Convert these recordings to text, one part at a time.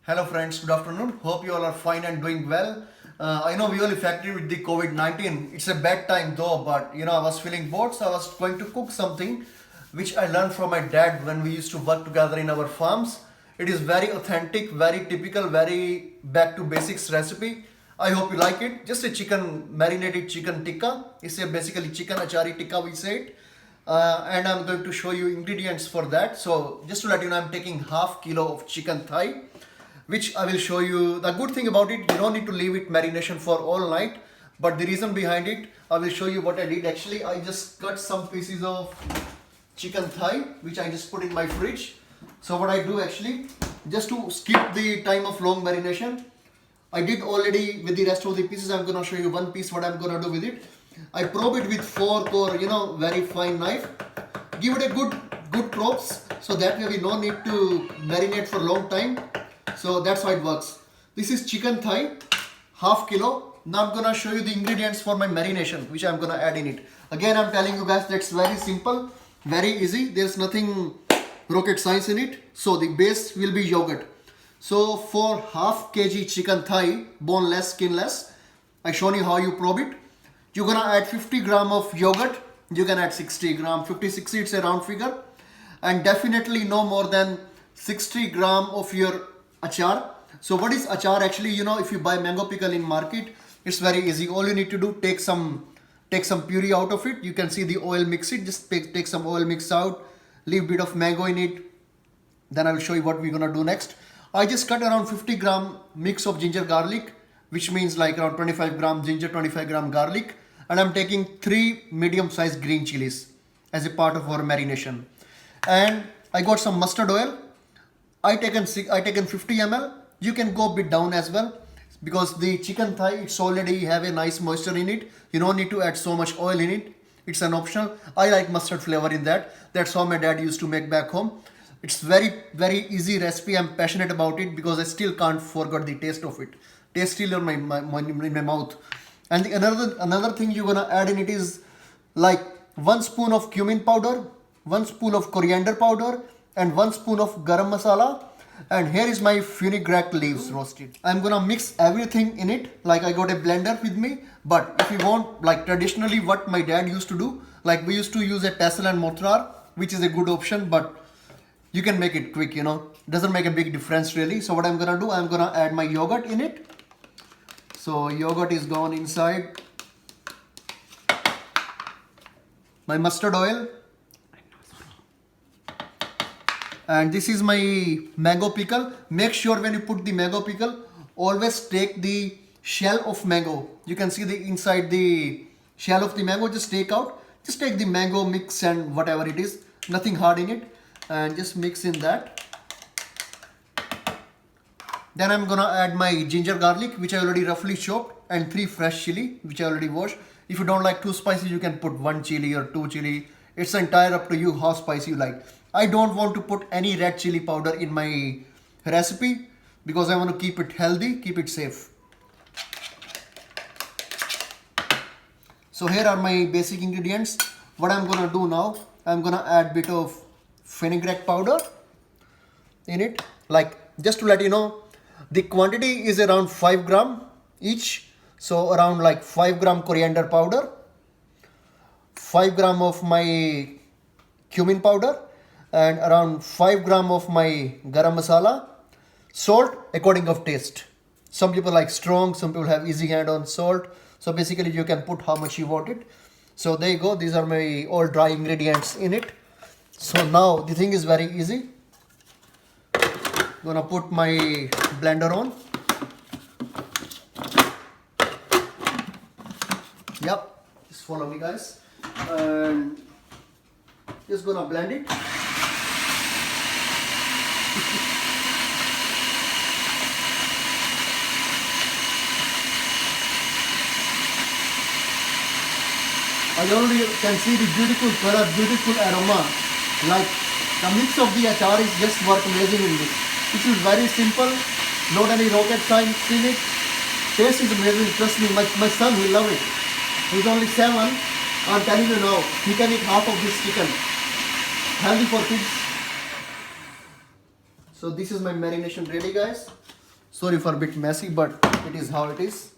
Hello friends, good afternoon. Hope you all are fine and doing well. I know we all affected with the COVID-19. It's a bad time though, but I was feeling bored, so I was going to cook something which I learned from my dad when we used to work together in our farms. It is very authentic, very typical, very back to basics recipe. I hope you like it. Just a chicken, marinated chicken tikka. It's a basically chicken achari tikka we say it. And I'm going to show you ingredients for that. So just to let you know, I'm taking half kilo of chicken thigh, which I will show you. The good thing about it, you don't need to leave it marination for all night. But the reason behind it, I will show you what I did. Actually, I just cut some pieces of chicken thigh, which I just put in my fridge. So what I do actually, just to skip the time of long marination, I did already with the rest of the pieces. I'm gonna show you one piece what I'm gonna do with it. I probe it with fork or very fine knife. Give it a good probes, so that way we no need to marinate for long time. So that's how it works. This is chicken thigh, half kilo. Now I'm gonna show you the ingredients for my marination, which I'm gonna add in it. Again, I'm telling you guys that's very simple, very easy. There's nothing rocket science in it. So the base will be yogurt. So for half kg chicken thigh, boneless, skinless, I shown you how you probe it. You're gonna add 50 gram of yogurt. You can add 60 gram, 50, 60, it's a round figure. And definitely no more than 60 gram of your achar. So what is achar actually? If you buy mango pickle in market, it's very easy. All you need to do, take some puree out of it. You can see the oil, mix it. Just take some oil, mix out, leave bit of mango in it. Then I will show you what we're gonna do next. I just cut around 50 gram mix of ginger garlic, which means like around 25 gram ginger, 25 gram garlic. And I'm taking 3 medium sized green chilies as a part of our marination. And I got some mustard oil. I taken 50 ml. You can go a bit down as well, because the chicken thigh, it's already have a nice moisture in it. You don't need to add so much oil in it. It's an optional. I like mustard flavor in that. That's how my dad used to make back home. It's very easy recipe. I'm passionate about it because I still can't forget the taste of it. Taste still in my mouth. And another thing you're gonna add in it is like 1 spoon of cumin powder, 1 spoon of coriander powder, and 1 spoon of garam masala. And here is my fenugreek leaves roasted. I'm gonna mix everything in it. Like I got a blender with me, but if you want, like traditionally what my dad used to do, like we used to use a pestle and mortar, which is a good option, but you can make it quick, doesn't make a big difference really. So what I'm gonna do, I'm gonna add my yogurt in it. So yogurt is gone inside. My mustard oil. And this is my mango pickle. Make sure when you put the mango pickle, always take the shell of mango. You can see the inside the shell of the mango, just take out. Just take the mango mix and whatever it is, nothing hard in it. And just mix in that. Then I'm gonna add my ginger garlic, which I already roughly chopped, and 3 fresh chili, which I already washed. If you don't like too spicy, you can put 1 chili or 2 chili. It's entire up to you how spicy you like. I don't want to put any red chili powder in my recipe because I want to keep it healthy, keep it safe. So here are my basic ingredients. What I'm gonna do now, I'm gonna add bit of fenugreek powder in it. Like, just to let you know, the quantity is around 5 gram each. So around like 5 gram coriander powder, 5 gram of my cumin powder, and around 5 gram of my garam masala. Salt according of taste. Some people like strong, some people have easy hand on salt. So basically you can put how much you want it. So there you go. These are my all dry ingredients in it. So now the thing is very easy. Gonna put my blender on. Yep, just follow me guys. And just gonna blend it. I already can see the beautiful color, beautiful aroma. Like the mix of the achar is just work amazing in this. This is very simple, not any rocket science in it. Taste is amazing, trust me. My son, he love it. He's only 7. I'm telling you now, he can eat half of this chicken. Healthy for kids. So this is my marination ready guys. Sorry for a bit messy, but it is how it is.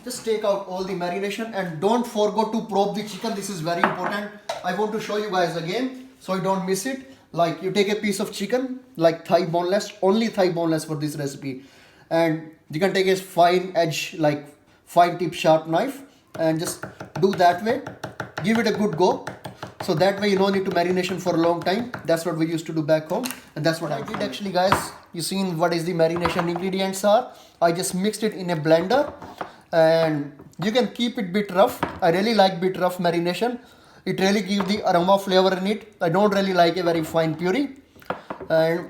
Just take out all the marination and don't forget to probe the chicken. This is very important. I want to show you guys again so you don't miss it. Like you take a piece of chicken, like thigh boneless, only thigh boneless for this recipe. And you can take a fine edge, like fine tip sharp knife and just do that way. Give it a good go. So that way you don't need to marination for a long time. That's what we used to do back home. And that's what I did actually, guys. You seen what is the marination ingredients are. I just mixed it in a blender. And you can keep it bit rough. I really like bit rough marination. It really gives the aroma flavor in it. I don't really like a very fine puree. And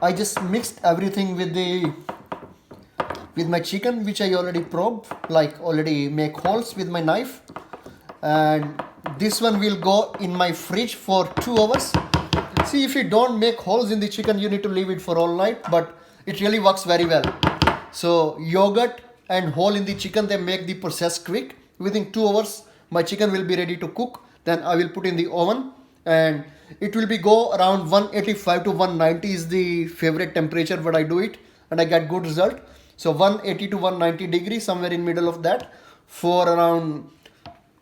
I just mixed everything with my chicken, which I already probed, like already make holes with my knife. And this one will go in my fridge for 2 hours. See, if you don't make holes in the chicken, you need to leave it for all night, but it really works very well. So yogurt and hole in the chicken, they make the process quick. Within 2 hours my chicken will be ready to cook. Then I will put in the oven and it will be go around 185 to 190 is the favorite temperature what I do it, and I get good result. So 180 to 190 degrees, somewhere in middle of that, for around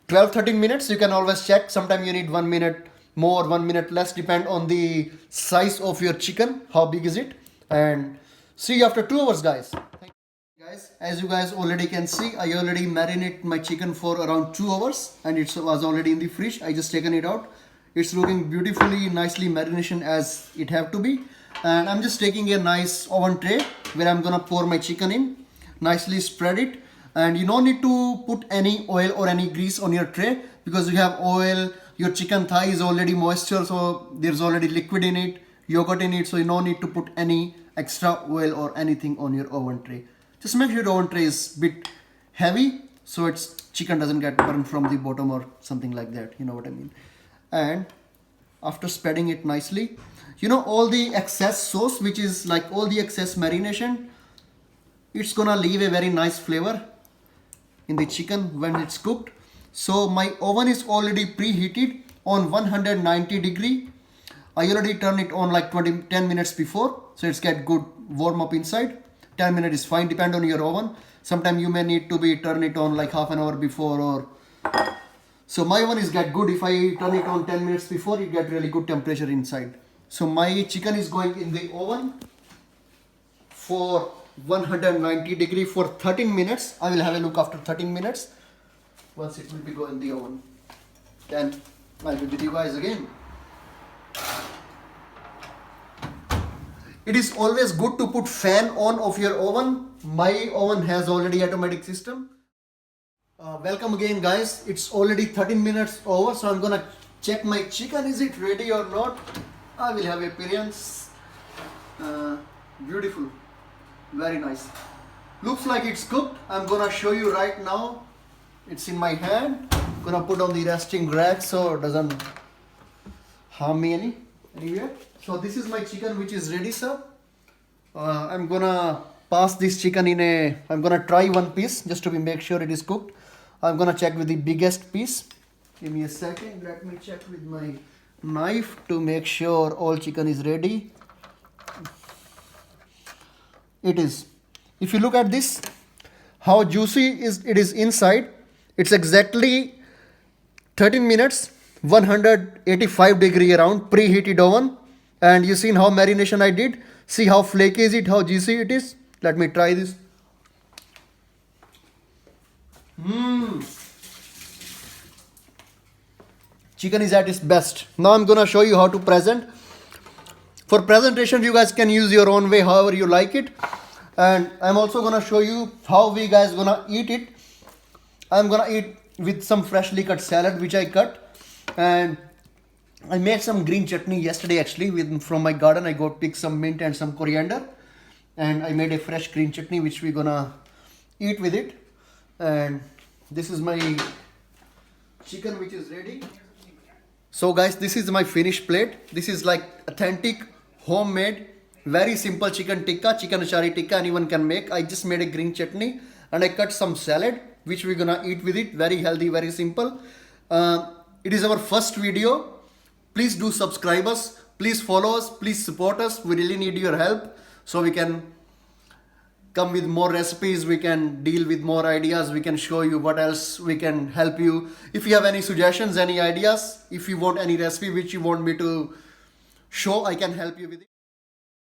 12-13 minutes. You can always check. Sometimes you need 1 minute more, 1 minute less, depend on the size of your chicken, how big is it. And see you after 2 hours, guys. Guys, as you guys already can see, I already marinate my chicken for around 2 hours and it was already in the fridge. I just taken it out. It's looking beautifully, nicely marination as it have to be. And I'm just taking a nice oven tray where I'm gonna pour my chicken in, nicely spread it. And you don't need to put any oil or any grease on your tray because you have oil, your chicken thigh is already moisture, so there's already liquid in it, yogurt in it, so you don't need to put any extra oil or anything on your oven tray. Just make sure the oven tray is a bit heavy so its chicken doesn't get burned from the bottom or something like that, you know what I mean. And after spreading it nicely, you know, all the excess sauce, which is like all the excess marination, it's gonna leave a very nice flavor in the chicken when it's cooked. So my oven is already preheated on 190 degree. I already turned it on like 10 minutes before, so it's get good warm up inside. 10 minutes is fine, depend on your oven. Sometimes you may need to be turn it on like half an hour before, or so my oven is get good. If I turn it on 10 minutes before, it get really good temperature inside. So my chicken is going in the oven for 190 degree for 13 minutes. I will have a look after 13 minutes once it will be go in the oven. Then I'll be with you guys again. It is always good to put fan on of your oven. My oven has already automatic system. Welcome again, guys. It's already 13 minutes over, so I'm gonna check my chicken. Is it ready or not? I will have appearance. Beautiful, very nice. Looks like it's cooked. I'm gonna show you right now. It's in my hand. Gonna put on the resting rag so it doesn't harm me anywhere. So this is my chicken which is ready, sir. I'm gonna pass this chicken in a, I'm gonna try one piece just to make sure it is cooked. I'm gonna check with the biggest piece. Give me a second, let me check with my knife to make sure all chicken is ready. It is. If you look at this, how juicy it is inside. It's exactly 13 minutes, 185 degree around, preheated oven. And you seen how marination I did. See how flaky is it, how juicy it is. Let me try this. Chicken is at its best. Now I'm gonna show you how to present. For presentation, you guys can use your own way, however you like it. And I'm also gonna show you how we guys gonna eat it. I'm gonna eat with some freshly cut salad which I cut, and I made some green chutney yesterday actually from my garden. I got pick some mint and some coriander, and I made a fresh green chutney which we're gonna eat with it. And this is my chicken which is ready. So guys, this is my finished plate. This is like authentic homemade very simple chicken tikka, chicken achari tikka, anyone can make. I just made a green chutney and I cut some salad which we're gonna eat with it. Very healthy, very simple. It is our first video Please do subscribe us. Please follow us. Please support us. We really need your help so we can come with more recipes, we can deal with more ideas, we can show you what else we can help you. If you have any suggestions, any ideas, if you want any recipe which you want me to show, I can help you with it.